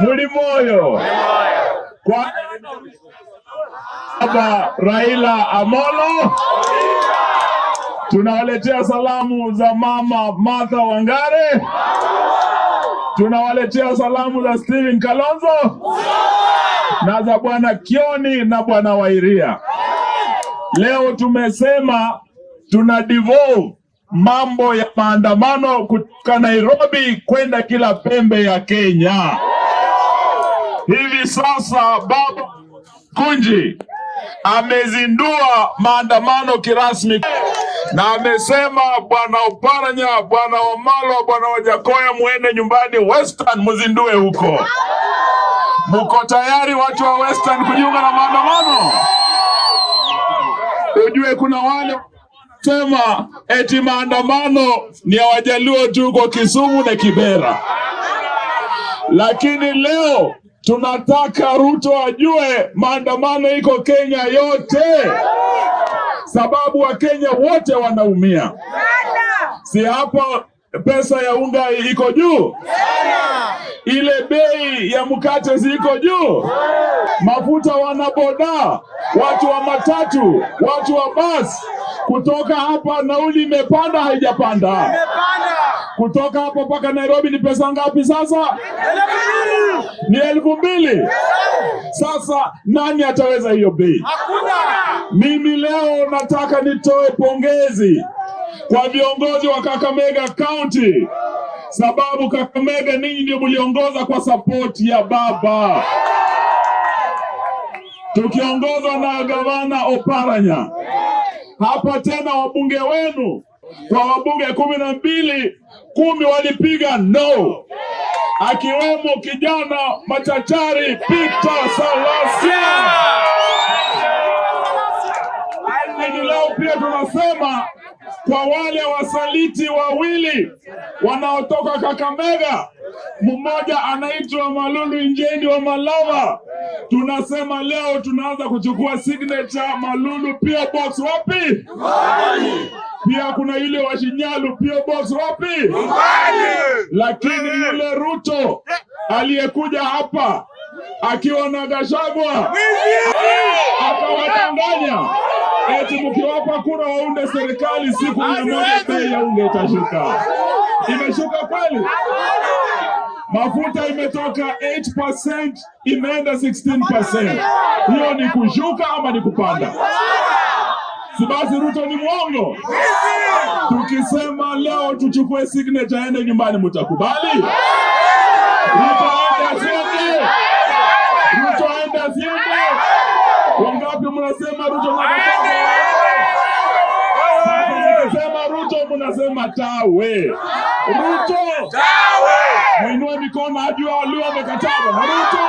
Mulimoyo. Kwa Saba Raila Amolo. Tunawaletea salamu za mama Martha Wangare. Tunawaletea salamu za Steven Kalonzo na za bwana Kioni na bwana Wairia. Leo tumesema tuna devolve mambo ya maandamano kutoka Nairobi kwenda kila pembe ya Kenya. Hivi sasa Baba Kunji amezindua maandamano kirasmi na amesema bwana Oparanya, bwana Wamalwa, bwana Wajakoya muende nyumbani Western muzindue huko. Muko tayari watu wa Western kujiunga na maandamano? Ujue kuna wale sema eti maandamano ni ya Wajaluo tu kwa Kisumu na Kibera. Lakini leo tunataka Ruto ajue maandamano iko Kenya yote. Sababu wa Kenya wote wanaumia. Si hapa pesa ya unga iko juu? Ile bei ya mkate ziko juu? Mafuta wanaboda, watu wa matatu, watu wa basi. Kutoka hapa nauli imepanda haijapanda? Imepanda. Kutoka hapa mpaka Nairobi ni pesa ngapi sasa? Ni 2,000. Sasa nani ataweza hiyo bei? Hakuna. Mimi leo nataka nitoe pongezi kwa viongozi wa Kakamega County. Sababu Kakamega ninyi ndio mliongoza kwa support ya baba. Tukiongozwa na gavana Oparanya. Hapa tena wabunge wenu kwa wabunge 12, 10 walipiga no. Akiwemo kijana machachari Peter Salasia. Leo pia tunasema kwa wale wasaliti wawili wanaotoka Kakamega, mmoja anaitwa Malulu Eugene wa Malawa. Tunasema leo tunaanza kuchukua signature Malulu PO Box wapi? Mbali. Pia kuna yule wa Shinyalu PO Box wapi? Mbali. Lakini yule Ruto aliyekuja hapa akiwa na Gachagua akawatanganya eti mkiwapa kura waunde serikali siku moja bei ya unga itashuka. Imeshuka kweli? Mafuta imetoka 8% imeenda 16%. Hiyo ni kushuka ama ni kupanda? Si basi Ruto ni mwongo? Tukisema leo tuchukue signature aende nyumbani mtakubali? Ruto aende asiende? Ruto aende asiende? Wangapi mnasema Ruto anataka? Sema Ruto mnasema tawe. Ruto tawe. Muinue mikono ajua walio wamekataa. Ruto